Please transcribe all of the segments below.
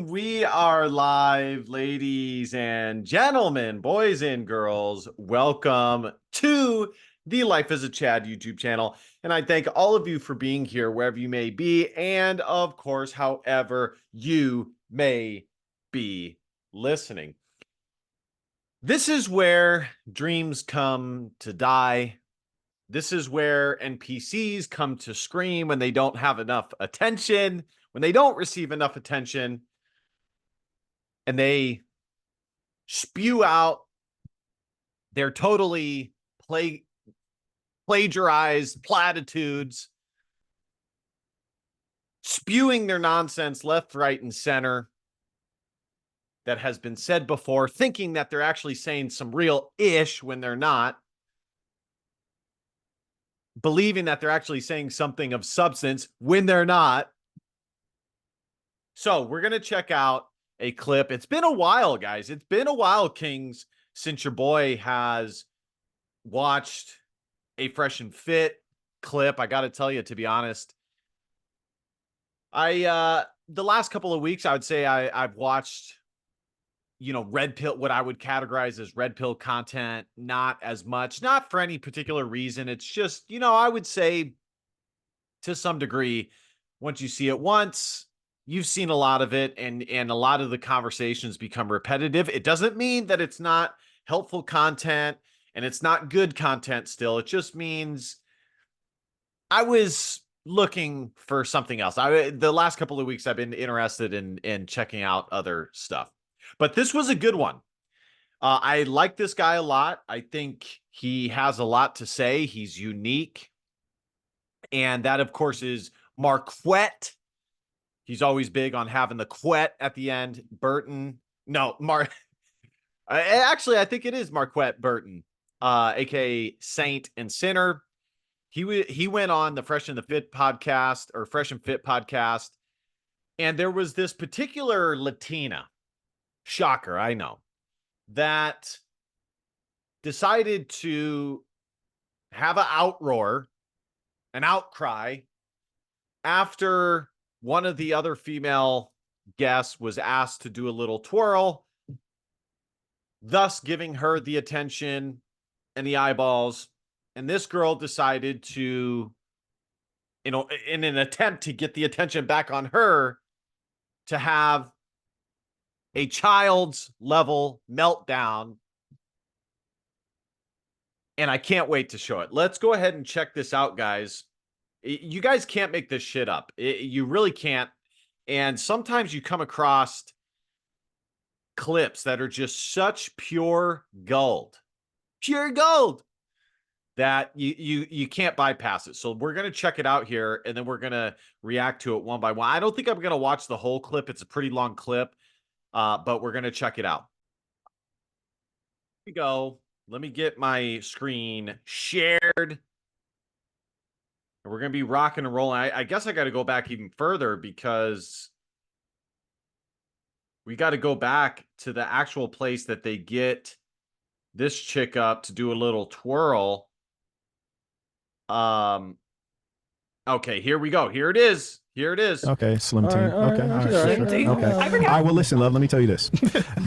We are live, ladies and gentlemen, boys and girls. Welcome to the Life as a Chad YouTube channel. And I thank all of you for being here wherever you may be. And of course, however you may be listening. This is where dreams come to die. This is where NPCs come to scream when they don't have enough attention, when they don't receive enough attention, and they spew out their totally plagiarized platitudes, spewing their nonsense left, right, and center that has been said before, thinking that they're actually saying some real ish when they're not, believing that they're actually saying something of substance when they're not. So we're going to check out a clip. It's been a while, guys. It's been a while, Kings, since your boy has watched a Fresh and Fit clip. I got to tell you, to be honest, the last couple of weeks, I would say I've watched, red pill, what I would categorize as red pill content, not as much, not for any particular reason. It's just, I would say to some degree, once you see it once, you've seen a lot of it, and a lot of the conversations become repetitive. It doesn't mean that it's not helpful content and it's not good content still. It just means I was looking for something else. The last couple of weeks I've been interested in checking out other stuff. But this was a good one. I like this guy a lot. I think he has a lot to say. He's unique. And that, of course, is Marquette. He's always big on having the quet at the end. Burton. No, actually, I think it is Marquette Burton, aka Saint and Sinner. He went on the Fresh and Fit podcast, and there was this particular Latina, shocker, I know, that decided to have an outcry after one of the other female guests was asked to do a little twirl, thus giving her the attention and the eyeballs. And this girl decided to, in an attempt to get the attention back on her, to have a child's level meltdown. And I can't wait to show it. Let's go ahead and check this out, guys. You guys can't make this shit up. You really can't. And sometimes you come across clips that are just such pure gold, that you can't bypass it. So we're going to check it out here, and then we're going to react to it one by one. I don't think I'm going to watch the whole clip. It's a pretty long clip, but we're going to check it out. Here we go. Let me get my screen shared. We're going to be rocking and rolling. I guess I got to go back even further, because we got to go back to the actual place that they get this chick up to do a little twirl. Okay, here we go. Here it is. Okay, Slim Team. Okay, all right, Slim sure. Team. Okay. I All forgot. right, well, listen, love, let me tell you this.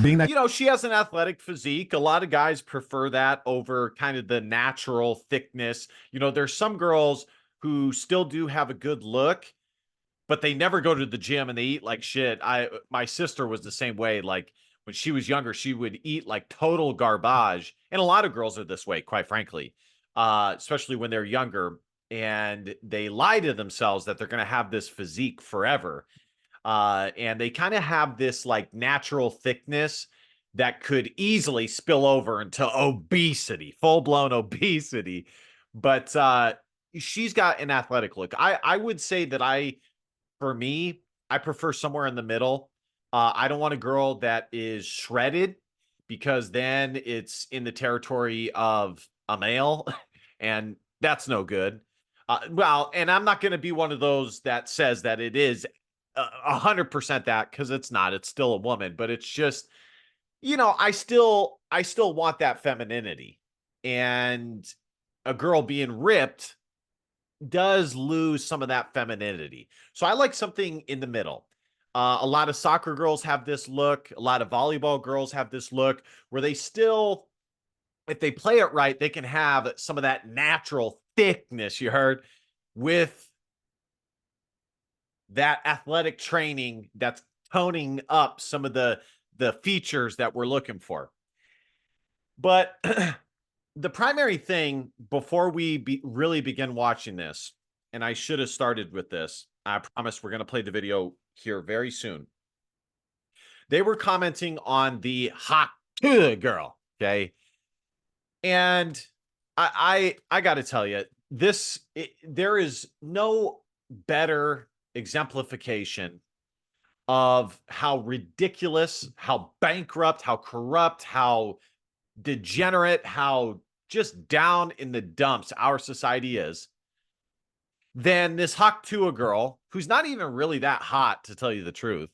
Being that She has an athletic physique. A lot of guys prefer that over kind of the natural thickness. There's some girls who still do have a good look, but they never go to the gym and they eat like shit. My sister was the same way. Like, when she was younger, she would eat like total garbage. And a lot of girls are this way, quite frankly, especially when they're younger, and they lie to themselves that they're going to have this physique forever. And they kind of have this like natural thickness that could easily spill over into obesity, full-blown obesity. But she's got an athletic look. I would say that for me, I prefer somewhere in the middle. I don't want a girl that is shredded, because then it's in the territory of a male, and that's no good. And I'm not going to be one of those that says that it is 100% that, because it's not. It's still a woman, but it's just, I still want that femininity, and a girl being ripped does lose some of that femininity. So I like something in the middle. A lot of soccer girls have this look. A lot of volleyball girls have this look where they still, if they play it right, they can have some of that natural thickness you heard with that athletic training that's toning up some of the features that we're looking for. But the primary thing before we really begin watching this, and I should have started with this, I promise we're going to play the video here very soon. They were commenting on the Hawk Tuah girl, okay? And I got to tell you, there is no better exemplification of how ridiculous, how bankrupt, how corrupt, how degenerate, how just down in the dumps our society is than this Hawk Tuah girl, who's not even really that hot, to tell you the truth.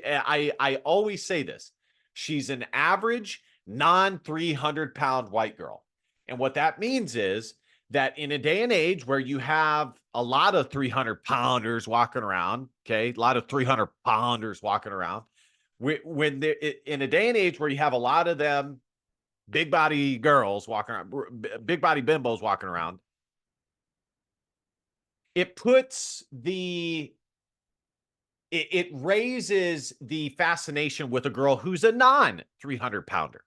I always say this. She's an average non 300-pound white girl. And what that means is that in a day and age where you have a lot of 300-pounders walking around, okay, a lot of 300-pounders walking around, in a day and age where you have a lot of them big body girls walking around, big body bimbos walking around, it raises the fascination with a girl who's a non 300-pounder.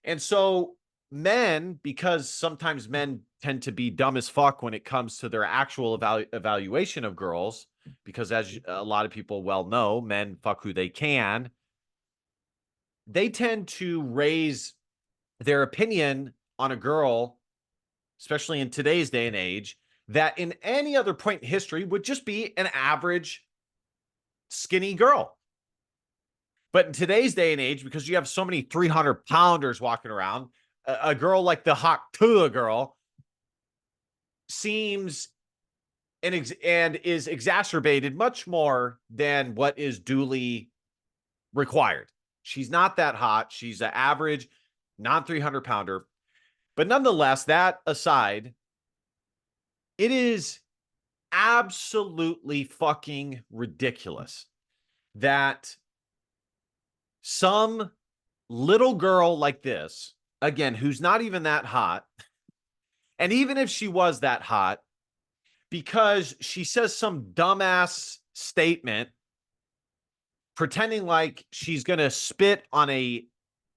And so men, because sometimes men tend to be dumb as fuck when it comes to their actual evaluation of girls, because as a lot of people well know, men fuck who they can. They tend to raise their opinion on a girl, especially in today's day and age, that in any other point in history would just be an average skinny girl. But in today's day and age, because you have so many 300-pounders walking around, a girl like the Hawk Tuah girl seems and is exacerbated much more than what is duly required. She's not that hot. She's an average non 300-pounder. But nonetheless, that aside, it is absolutely fucking ridiculous that some little girl like this, again, who's not even that hot, and even if she was that hot, because she says some dumbass statement pretending like she's going to spit on a,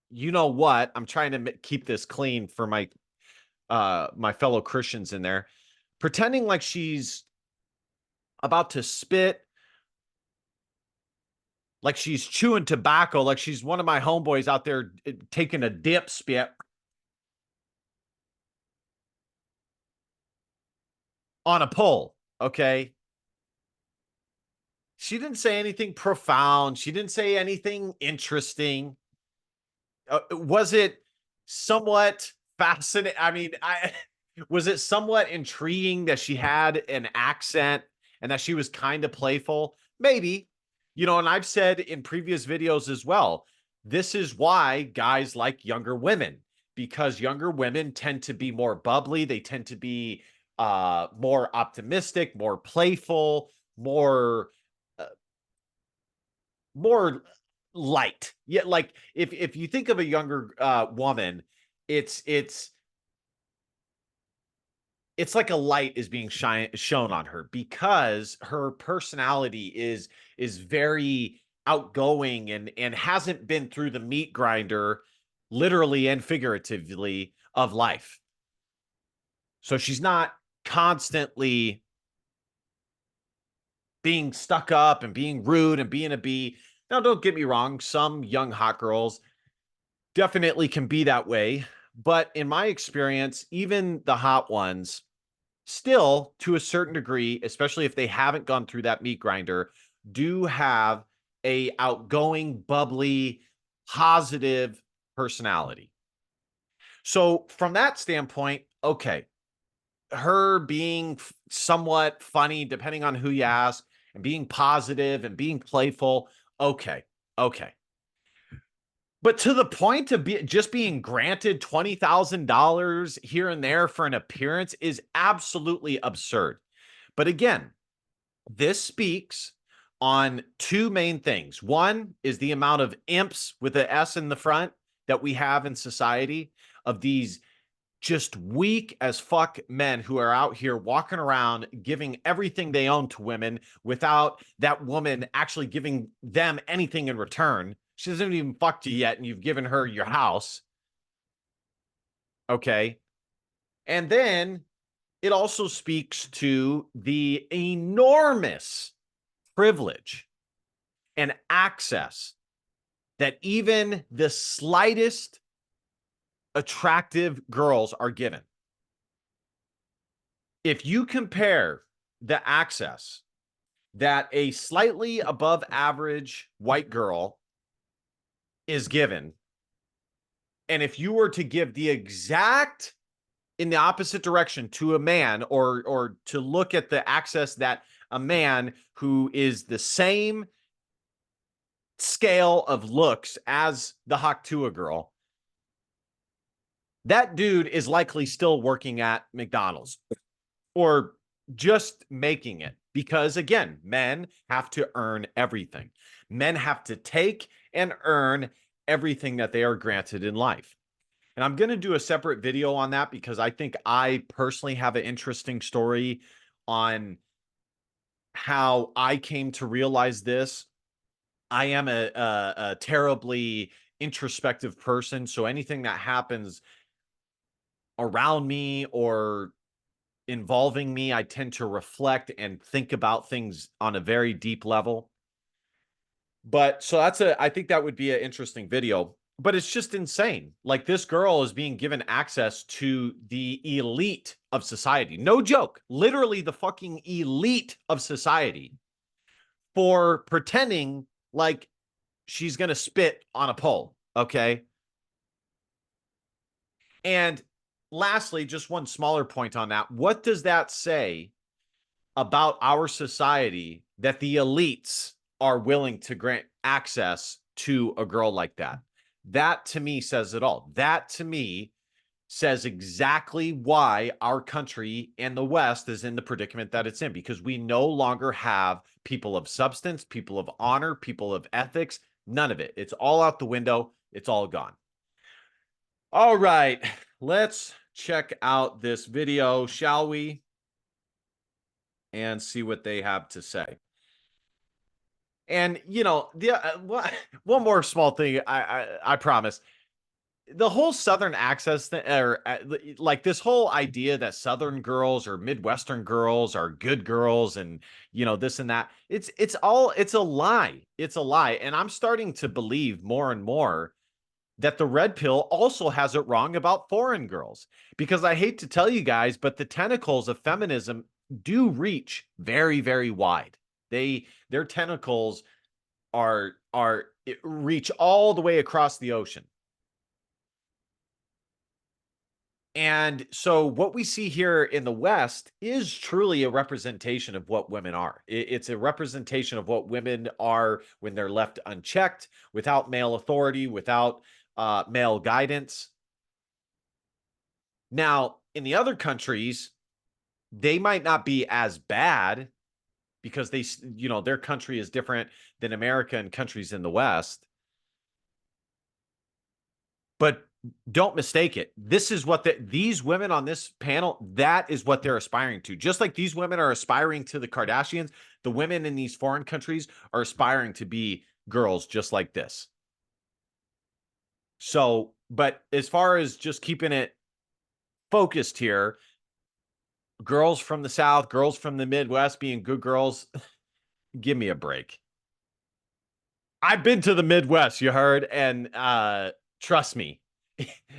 you know what, I'm trying to keep this clean for my my fellow Christians in there, pretending like she's about to spit, like she's chewing tobacco, like she's one of my homeboys out there taking a dip spit on a pole, okay? She didn't say anything profound. She didn't say anything interesting. Was it somewhat fascinating? I mean, was it somewhat intriguing that she had an accent and that she was kind of playful? Maybe. You know, and I've said in previous videos as well, this is why guys like younger women, because younger women tend to be more bubbly. They tend to be more optimistic, more playful, more light. Yeah, like if you think of a younger woman, it's like a light is being shown on her because her personality is very outgoing and hasn't been through the meat grinder, literally and figuratively, of life. So she's not constantly being stuck up and being rude and being a bee. Now, don't get me wrong. Some young hot girls definitely can be that way. But in my experience, even the hot ones still, to a certain degree, especially if they haven't gone through that meat grinder, do have a outgoing, bubbly, positive personality. So from that standpoint, okay, her being somewhat funny, depending on who you ask, and being positive and being playful, okay. But to the point of just being granted $20,000 here and there for an appearance is absolutely absurd. But again, this speaks on two main things. One is the amount of imps with an S in the front that we have in society, of these just weak as fuck men who are out here walking around giving everything they own to women without that woman actually giving them anything in return. She hasn't even fucked you yet, and you've given her your house. Okay. And then it also speaks to the enormous privilege and access that even the slightest attractive girls are given. If you compare the access that a slightly above average white girl is given, and if you were to give the exact in the opposite direction to a man, or to look at the access that a man who is the same scale of looks as the Hawk Tuah girl, that dude is likely still working at McDonald's or just making it, because again, men have to earn everything. Men have to take and earn everything that they are granted in life. And I'm going to do a separate video on that, because I think I personally have an interesting story on how I came to realize this. I am a terribly introspective person, so anything that happens around me or involving me, I tend to reflect and think about things on a very deep level. But so I think that would be an interesting video. But it's just insane. Like, this girl is being given access to the elite of society. No joke. Literally the fucking elite of society, for pretending like she's going to spit on a pole. Okay. And lastly, just one smaller point on that. What does that say about our society, that the elites are willing to grant access to a girl like that? That to me says it all. That to me says exactly why our country and the West is in the predicament that it's in, because we no longer have people of substance, people of honor, people of ethics, none of it. It's all out the window. It's all gone. All right, let's check out this video, shall we? And see what they have to say. And, you know, one more small thing, I promise. The whole Southern access thing, or like this whole idea that Southern girls or Midwestern girls are good girls, and, you know, this and that, it's a lie. It's a lie. And I'm starting to believe more and more that the red pill also has it wrong about foreign girls, because I hate to tell you guys, but the tentacles of feminism do reach very, very wide. Their tentacles reach all the way across the ocean. And so what we see here in the West is truly a representation of what women are. It's a representation of what women are when they're left unchecked, without male authority, without male guidance. Now, in the other countries, they might not be as bad, because they, you know, their country is different than America and countries in the West. But don't mistake it. This is what these women on this panel, that is what they're aspiring to. Just like these women are aspiring to the Kardashians, the women in these foreign countries are aspiring to be girls just like this. So, but as far as just keeping it focused here, girls from the South, girls from the Midwest being good girls, give me a break. I've been to the Midwest, you heard, and trust me,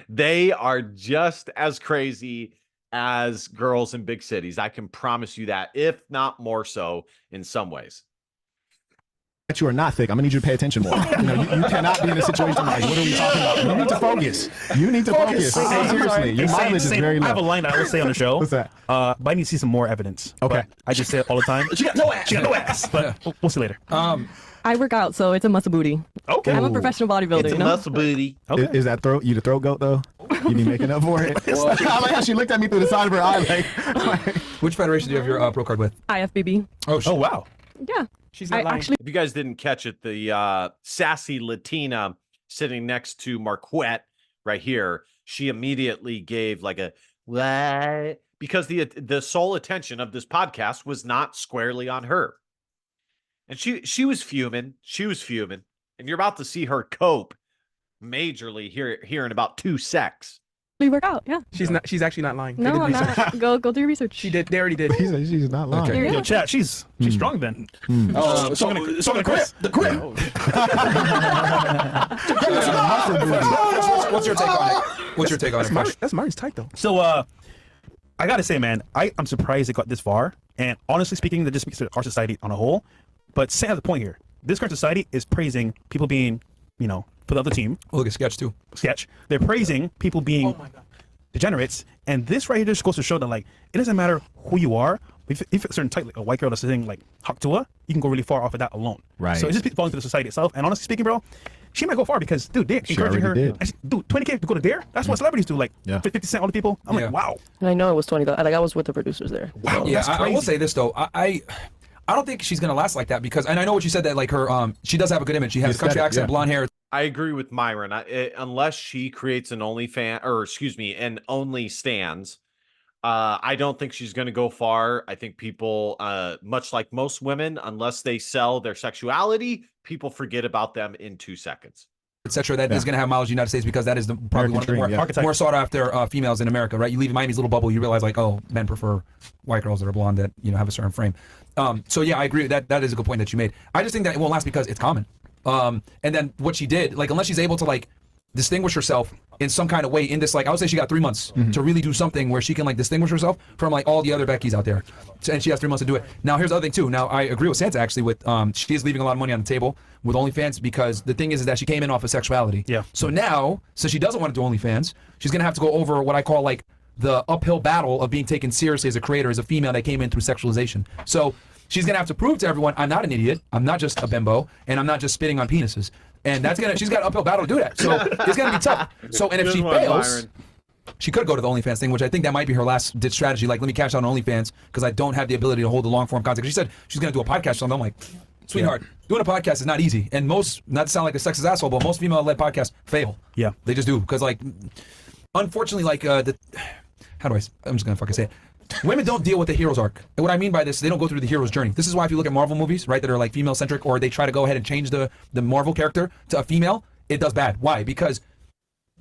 they are just as crazy as girls in big cities. I can promise you that, if not more so in some ways. That you are not thick. I'm gonna need you to pay attention more. You know, you cannot be in a situation like, what are we talking about? You need to focus. You need to focus. Seriously, your mileage is very low. I have a line I always say on the show. What's that? But I need to see some more evidence. Okay. But I just say it all the time. She got no ass. She got no ass. But we'll see later. I work out, so it's a muscle booty. Okay. I'm a professional bodybuilder. It's a muscle booty. Okay. Is that you the throat goat though? You be making up for it? I like how she looked at me through the side of her eye like. Which federation do you have your pro card with? IFBB. Oh, Oh, wow. Yeah. She's not lying. If you guys didn't catch it, the sassy Latina sitting next to Marquette right here, she immediately gave like a what, because the sole attention of this podcast was not squarely on her. And she was fuming. She was fuming. And you're about to see her cope majorly here in about 2 secs. We work out, yeah. She's actually not lying. No, I'm not. Go do your research. She did. They already did. She's not lying. Okay. Yo, chat. She's strong then. So the crib. The crib. What's your take on it? What's your take on it? That's Mari's tight though. So, I gotta say, man, I'm surprised it got this far. And honestly speaking, that just speaks to our society on a whole. But say the point here, this current society is praising people being, for the other team. Oh, look at Sketch too. Sketch. They're praising people being degenerates, and this right here just goes to show that it doesn't matter who you are. If it's a certain type, like a white girl that's sitting like Hawk Tuah, you can go really far off of that alone. Right. So it's just falling to the society itself. And honestly speaking, bro, she might go far because dude, they're encouraging her. Dude, 20K to go to Dare. That's what celebrities do. Like 50 Cent, all the people. I'm like, wow. And I know it was 20. Like I was with the producers there. Wow. Yeah, I will say this though. I don't think she's gonna last like that because, and I know what you said that like her she does have a good image. She has a country accent, blonde hair. I agree with Myron. Unless she creates an an Only Stands, I don't think she's going to go far. I think people, much like most women, unless they sell their sexuality, people forget about them in 2 seconds. Etc. That is going to have mileage in the United States because that is probably one of the more sought after females in America, right? You leave Miami's little bubble, you realize like, oh, men prefer white girls that are blonde that have a certain frame. So yeah, I agree. That is a good point that you made. I just think that it won't last because it's common. And then what she did, like unless she's able to like distinguish herself in some kind of way in this, like I would say she got 3 months to really do something where she can like distinguish herself from like all the other Beckys out there. And she has 3 months to do it. Now here's the other thing too. Now I agree with Santa actually with she is leaving a lot of money on the table with OnlyFans because the thing is that she came in off of sexuality. Yeah. So now, since she doesn't want to do OnlyFans, she's gonna have to go over what I call like the uphill battle of being taken seriously as a creator, as a female that came in through sexualization. So she's gonna have to prove to everyone, I'm not an idiot, I'm not just a bimbo, and I'm not just spitting on penises. And she's got an uphill battle to do that. So it's gonna be tough. So and if she fails, she could go to the OnlyFans thing, which I think that might be her last ditch strategy. Like, let me cash out on OnlyFans because I don't have the ability to hold the long form content. She said she's gonna do a podcast or something. I'm like, sweetheart, doing a podcast is not easy. And most, not to sound like a sexist asshole, but most female-led podcasts fail. Yeah. They just do. Because like, unfortunately, like I'm just gonna fucking say it. Women don't deal with the hero's arc. And what I mean by this, they don't go through the hero's journey. This is why if you look at Marvel movies, right, that are like female-centric, or they try to go ahead and change the Marvel character to a female, it does bad. Why? Because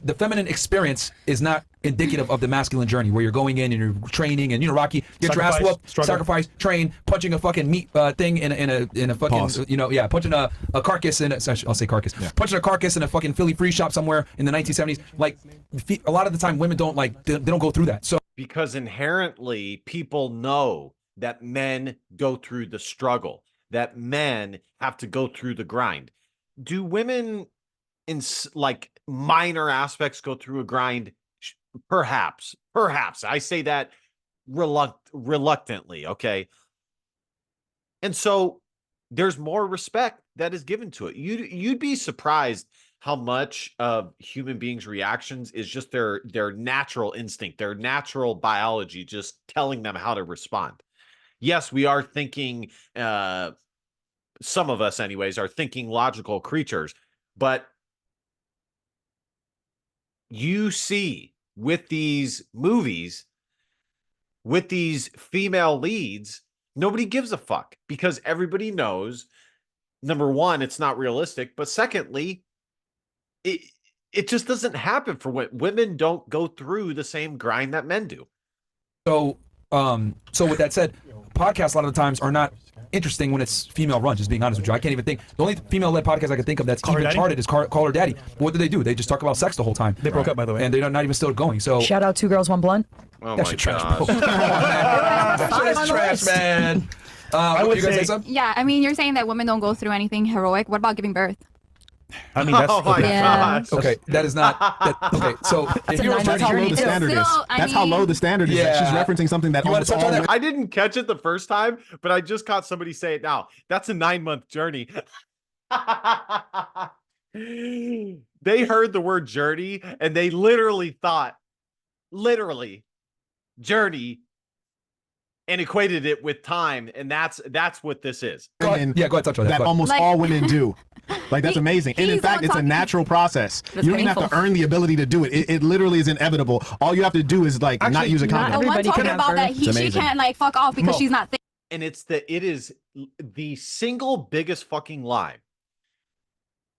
the feminine experience is not indicative of the masculine journey where you're going in and you're training and Rocky, get your ass whooped, sacrifice, train, punching a fucking meat thing in a fucking Pause. punching a carcass in I'll say carcass. Yeah. Punching a carcass in a fucking Philly free shop somewhere in the 1970s. Like a lot of the time women don't they don't go through that. So Because inherently people know that men go through the struggle, that men have to go through the grind. Do women in like minor aspects go through a grind? Perhaps. I say that reluctantly, okay? And so there's more respect that is given to it. You'd be surprised how much of human beings' reactions is just their natural instinct, their natural biology, just telling them how to respond. Yes, we are thinking, some of us anyways, are thinking logical creatures, but you see with these movies, with these female leads, nobody gives a fuck because everybody knows, number one, it's not realistic, but secondly, it just doesn't happen for women. Women don't go through the same grind that men do. So with that said, podcasts a lot of the times are not interesting when it's female run, just being honest with you. I can't even think. The only female-led podcast I can think of that's even charted is Call Her Daddy. What do? They just talk about sex the whole time. They broke up, by the way. And they're not even still going. So Shout out Two Girls, One Blonde. Oh that my shit trash, gosh. bro. Come on, man. That shit's trash, man. I would you guys say say something? Yeah, I mean, you're saying that women don't go through anything heroic. What about giving birth? I mean, that's Oh my Yeah. gosh. Okay, that is not. Okay, so if you're That's how low the standard is. Still, I That's how low mean- the standard is. Yeah. She's referencing something that You wanna almost touch on all that? I didn't catch it the first time, but I just caught somebody say it now. That's a 9-month journey. They heard the word journey and they literally thought, journey and equated it with time, and that's what this is. Go ahead, touch on that. That almost all women do. Like, that's amazing. And in fact, it's a natural process. You don't even have to earn the ability to do it. It literally is inevitable. All you have to do is like not use a condom. The one talking about that she can't like fuck off because she's not thick. And it is the single biggest fucking lie,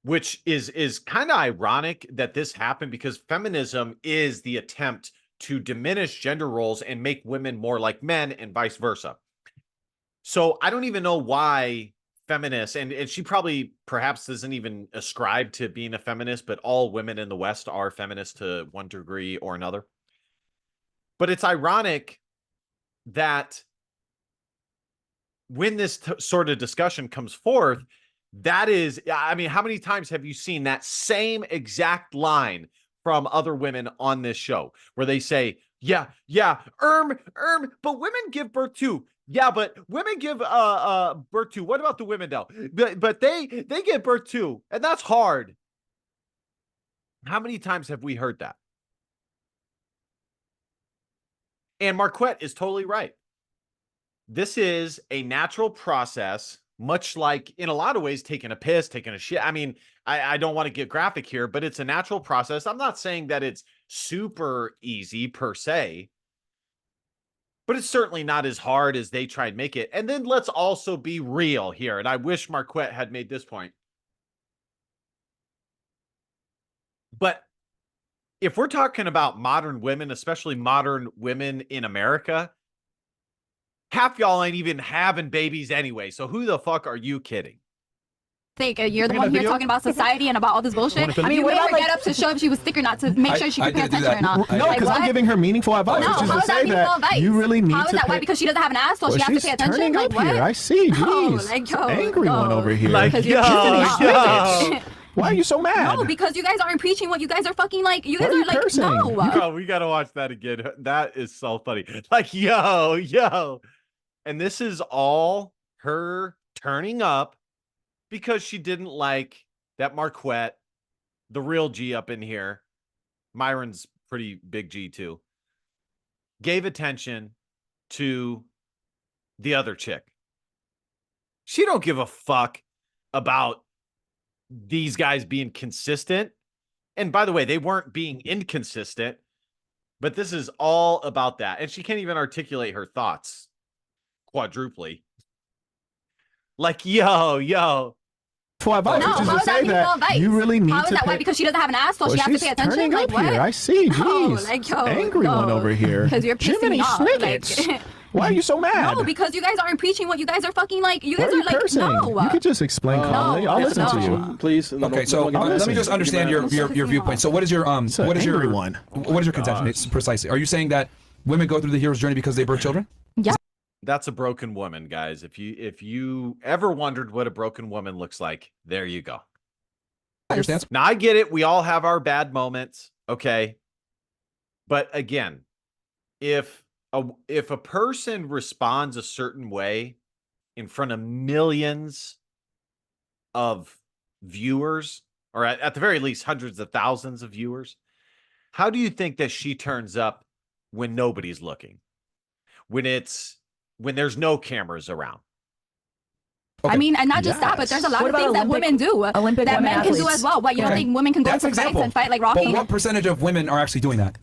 which is kind of ironic that this happened, because feminism is the attempt to diminish gender roles and make women more like men and vice versa. So I don't even know why feminists, and she probably perhaps doesn't even ascribe to being a feminist, but all women in the West are feminists to one degree or another. But it's ironic that when this sort of discussion comes forth, that is, I mean, how many times have you seen that same exact line from other women on this show where they say, yeah, but women give birth too. Yeah, but women give birth too. What about the women though? But they give birth too, and that's hard. How many times have we heard that? And Marquette is totally right. This is a natural process, much like in a lot of ways taking a piss, taking a shit. I mean, I don't want to get graphic here, but it's a natural process. I'm not saying that it's super easy per se, but it's certainly not as hard as they try and make it. And then let's also be real here. And I wish Marquette had made this point. But if we're talking about modern women, especially modern women in America, half y'all ain't even having babies anyway. So who the fuck are you kidding? You're the one here talking about society and about all this bullshit. I mean, you made her get up to show if she was thick or not, to make sure she could pay attention or not. No, because I'm giving her meaningful advice. No, which is how to is that say meaningful advice? You really need How is to that? Why? Because she doesn't have an ass, so she has to pay attention? Turning Like, up what? here. I see. Jeez. Like, yo, angry one over here. Like, yo. Why are you so mad? No, because you guys aren't preaching what you guys are fucking like. You guys are like, cursing? no. Yo, we gotta watch that again. That is so funny. Like, yo. And this is all her turning up because she didn't like that Marquette, the real G up in here, Myron's pretty big G too, gave attention to the other chick. She don't give a fuck about these guys being consistent. And by the way, they weren't being inconsistent, but this is all about that. And she can't even articulate her thoughts quadruply. Like, yo. For advice, No, which is how to is that say meaningful that advice? you really need How is to that? pay... Why? Because she doesn't have an ass, so she has to pay attention? Turning Like, up what? here. I see. Jeez. Like, yo, angry one over here. Because you're pissing Jiminy me off. Snickets. Like, why are you so mad? no, because you guys aren't preaching what you guys are fucking like. You guys Why are are you like, cursing? no. You could just explain calmly. I'll listen to you. Please. Okay, so let me just understand your viewpoint. So what is your what is your contention precisely? Are you saying that women go through the hero's journey because they birth children? Yeah. That's a broken woman, guys. If you ever wondered what a broken woman looks like, there you go. Understands? Now I get it. We all have our bad moments, okay? But again, if a person responds a certain way in front of millions of viewers, or at the very least hundreds of thousands of viewers, how do you think that she turns up when nobody's looking? When there's no cameras around? Okay. I mean, and not just that, but there's a lot of things that women do that men can do as well. What, you don't think women can go to fights and fight like Rocky? But what percentage of women are actually doing that?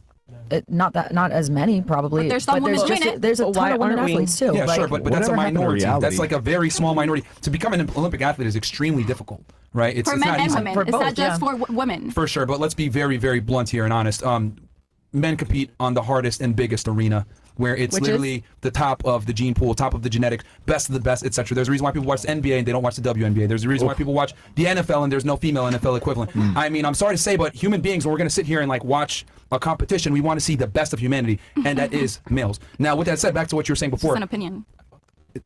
Not as many probably. But there's some women doing it. There's a ton of women athletes too. Yeah, like, sure, but that's a minority. That's like a very small minority. To become an Olympic athlete is extremely difficult, right? It's for it's men not and easy. women. For It's both, not just yeah. for women. For sure, but let's be very, very blunt here and honest. Men compete on the hardest and biggest arena, where it's literally the top of the gene pool, top of the genetics, best of the best, etc. There's a reason why people watch the NBA and they don't watch the WNBA. There's a reason why people watch the NFL and there's no female NFL equivalent. I mean, I'm sorry to say, but human beings, when we're going to sit here and like watch a competition, we want to see the best of humanity, and that is males. Now, with that said, back to what you were saying before. It's an opinion.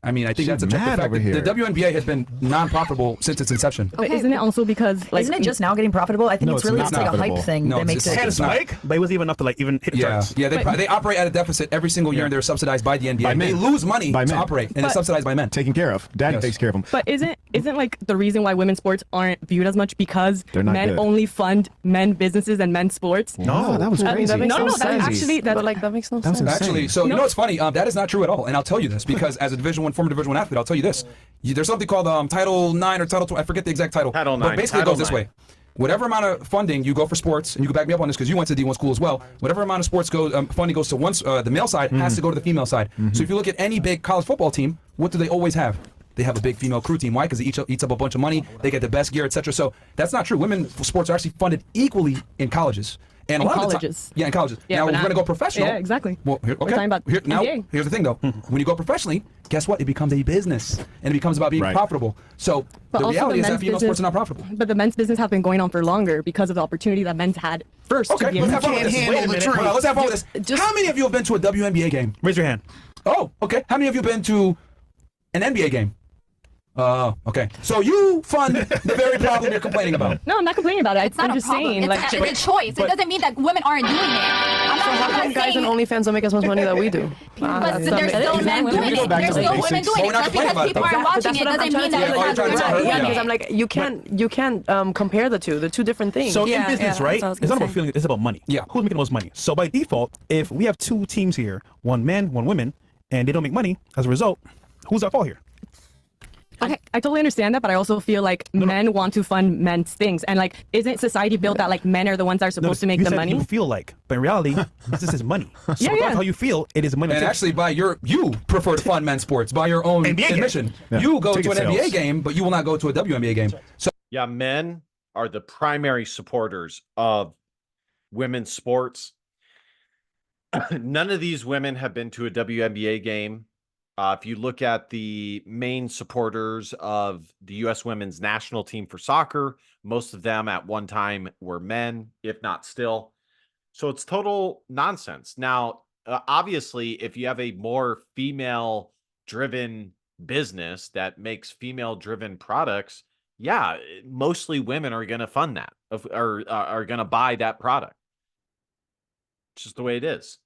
I mean, I think that's a mad fact. over here. The WNBA has been non-profitable since its inception. But isn't it also because like isn't it just now getting profitable? I think No, it's it's really not like a hype profitable. thing No, that makes it's it. Had a not. spike, but it wasn't even enough to like even hit the Yeah, charts. yeah. They operate at a deficit every single year, and they're subsidized by the NBA. By They men. lose money By to men. operate, and it's subsidized by men. Taken care of. Daddy Yes. takes care of them. But isn't like the reason why women's sports aren't viewed as much because They're not men good. only fund men businesses and men's sports? No, that was I mean, crazy. that makes No, no, that's that's crazy. actually that's But like that makes no That was sense. insane. Actually, so you know what's funny? That is not true at all, and I'll tell you this because as a former Division I athlete, I'll tell you this: there's something called Title IX or Title 12. I forget the exact title. Title But IX. basically, Title it goes this IX. way: whatever amount of funding you go for sports, and you can back me up on this because you went to D1 school as well. Whatever amount of sports funding goes to the male side has to go to the female side. So if you look at any big college football team, what do they always have? They have a big female crew team. Why? Because it eats up a bunch of money. They get the best gear, etc. So that's not true. Women's sports are actually funded equally in colleges. And a In lot of the colleges. time, in colleges. Yeah, now, but if we're not- going to go professional. Yeah, exactly. Well, here, okay. talking about Now, NBA. here's the thing, though. When you go professionally, guess what? It becomes a business, and it becomes about being Right. profitable. So But the also reality the is that men's female business- sports are not profitable. But the men's business have been going on for longer because of the opportunity that men's had first Okay, to be let's able have fun with this. handle Wait a the minute. truth. Hold on, let's have fun with this. How many of you have been to a WNBA game? Raise your hand. Oh, okay. How many of you have been to an NBA game? Okay. So you fund the very problem you're complaining about. No, I'm not complaining about it. It's not I'm a just problem. saying, It's, like, it's a choice. It doesn't mean that women aren't doing it. I'm How not come guys saying. on OnlyFans don't make as much money that we do? But there's still men doing it. There's still women doing it. Just because people aren't watching it doesn't mean that Exactly. it's not Yeah, doing because it. I'm like, you can't compare the two. They're two different things. So Yeah, in business, yeah, right? that's what I was It's not gonna about say. feeling. It's about money. Yeah. Who's making the most money? So by default, if we have two teams here, one men, one women, and they don't make money as a result, who's at fault here? I totally understand that, but I also feel like men want to fund men's things, and like, isn't society built that like men are the ones that are supposed to make you the said money? You feel like, but in reality, business is money. So Yeah, regardless yeah. of how you feel, it is money. And too. actually, you prefer to fund men's sports by your own NBA game. admission. Yeah. You go to Ticket an NBA sales. game, but you will not go to a WNBA game. So Yeah, men are the primary supporters of women's sports. None of these women have been to a WNBA game. If you look at the main supporters of the U.S. women's national team for soccer, most of them at one time were men, if not still. So it's total nonsense. Now, obviously, if you have a more female-driven business that makes female-driven products, yeah, mostly women are going to fund that or are going to buy that product. It's just the way it is.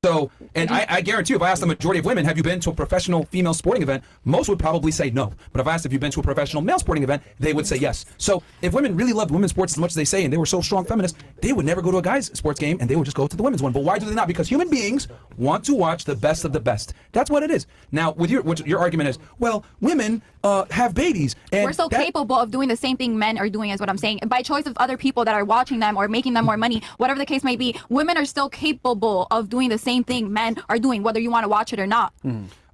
So, and I guarantee you, if I asked the majority of women, have you been to a professional female sporting event, most would probably say no. But if I asked if you've been to a professional male sporting event, they would say yes. So if women really loved women's sports as much as they say, and they were so strong feminists, they would never go to a guy's sports game, and they would just go to the women's one. But why do they not? Because human beings want to watch the best of the best. That's what it is. Now, with your argument is, well, women have babies. And We're so capable of doing the same thing men are doing, is what I'm saying. By choice of other people that are watching them or making them more money, whatever the case may be, women are still capable of doing the same thing men are doing, whether you want to watch it or not.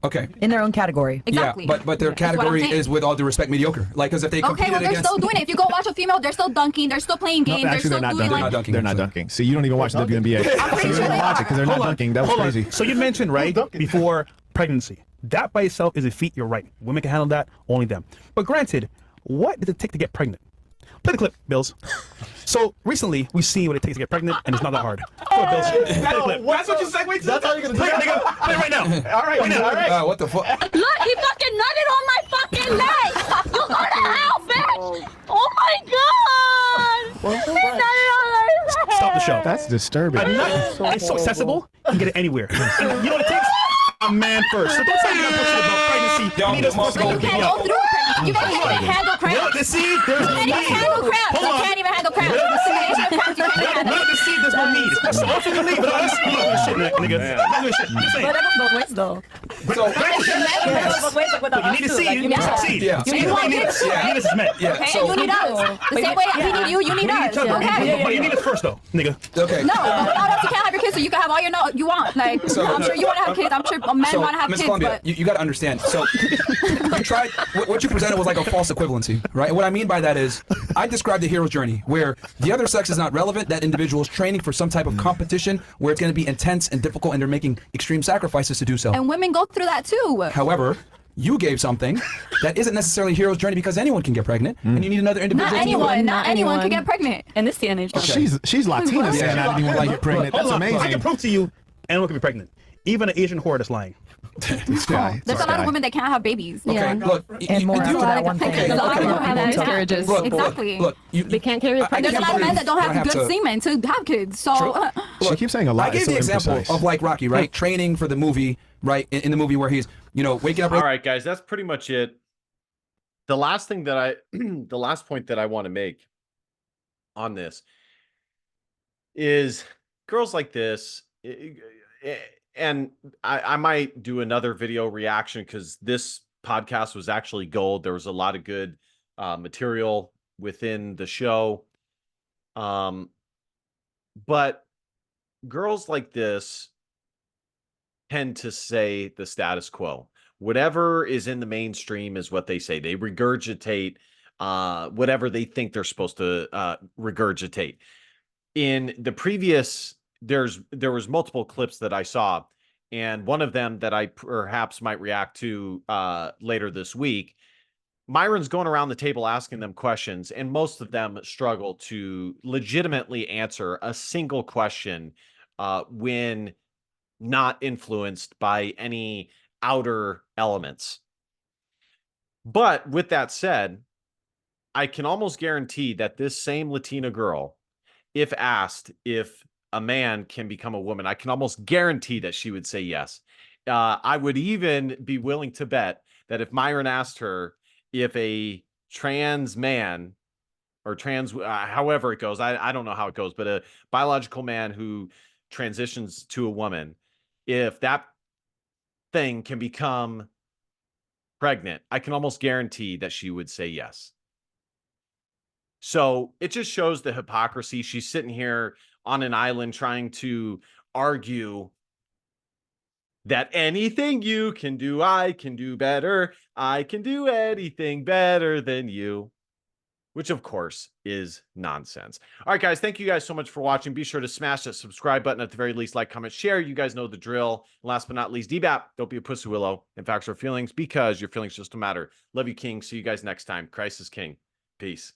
Okay. In their own category. Exactly. Yeah, but their That's what I'm category saying. is, with all due respect, mediocre. Like, because if they Okay, competed well, they're against... still doing it. If you go watch a female, they're still dunking, they're still playing games, they're Actually, still they're not doing dunking. like... dunking, They're not actually. dunking. See, you don't even watch the WNBA. I'm So pretty you sure don't they watch it are. because they're not dunking. That was Hold on. crazy. So you mentioned, right, before pregnancy. That by itself is a feat. You're right. Women can handle that, only them. But granted, what does it take to get pregnant? Play the clip, Bills. So recently, we've seen what it takes to get pregnant, and it's not that hard. Go ahead, Bills. Play the clip. That's what you segued to? That's how you're going to Play it, nigga. Play it right now. All right, Right now. all right. What the fuck? Look, he fucking nutted on my fucking leg! You go to hell, bitch! Oh my god! He nutted on my leg! Stop the show. That's disturbing. A nut is so accessible, you can get it anywhere. And you know what it takes? A man first. So don't say you're not bullshit about pregnancy. You need a muscle You to pick can't you go up. through pregnancy. You can't even handle Well, cramps. the seed, there's You no can't even need. handle cramps. Hold You on. can't even handle cramps. Well, the seed, You can't handle well, the seed, there's no need. So ultimately, but us, you know this shit, nigga. Not doing shit. Just saying. But that goes both ways, though. So, But you need a seed to succeed. Yeah. So you want need this? us. You need us as men. yeah. Okay, So, you need us. The same way we need you, you need We need us. each other. Okay. But you need us first, though, nigga. okay. No, without us, you can't have your kids, so you can have all your you want. Like, I'm sure you want to have kids. I'm sure men So, want to have Miss kids, Columbia, but you got to understand. So, you tried. What you presented was like a false equivalency, right? And what I mean by that is, I described the hero's journey, where the other sex is not relevant. That individual is training for some type of competition where it's going to be intense and difficult, and they're making extreme sacrifices to do so. and women go through that too. However, you gave something that isn't necessarily a hero's journey because anyone can get pregnant, and you need another individual. Not to do it. anyone. Not Not anyone can anyone. get pregnant. In this day and age. She's Latina saying not anyone can get pregnant. That's Hold on. I amazing. can prove to you anyone can be pregnant. Even an Asian whore that's lying. This guy. There's a lot of women that can't have babies. Okay, Yeah. look, And more after that one thing. There's a lot of women that miscarriages. Look, exactly. Look, They can't carry a I There's a can't lot of men believe that don't I have good to- semen to have kids. So She keeps saying a lot. I gave It's so the example imprecise. of like Rocky, right? Training for the movie, right? In the movie where he's, waking up. All right, guys, that's pretty much it. The last thing that the last point that I want to make on this is girls like this, and I might do another video reaction because this podcast was actually gold. There was a lot of good material within the show. But girls like this tend to say the status quo. Whatever is in the mainstream is what they say. They regurgitate whatever they think they're supposed to regurgitate. In the previous, there was multiple clips that I saw, and one of them that I perhaps might react to later this week. Myron's going around the table asking them questions, and most of them struggle to legitimately answer a single question when not influenced by any outer elements. But with that said, I can almost guarantee that this same Latina girl, if asked if a man can become a woman, I can almost guarantee that she would say yes. I would even be willing to bet that if Myron asked her if a trans man or trans, however it goes, I don't know how it goes, but a biological man who transitions to a woman, if that thing can become pregnant, I can almost guarantee that she would say yes. So it just shows the hypocrisy. She's sitting here on an island trying to argue that anything you can do, I can do better. I can do anything better than you, which of course is nonsense. All right, guys, thank you guys so much for watching. Be sure to smash that subscribe button, at the very least, like, comment, share. You guys know the drill. And last but not least, DBAP, don't be a pussy willow. In facts or feelings, because your feelings just don't matter. Love you, King. See you guys next time. Christ is King. Peace.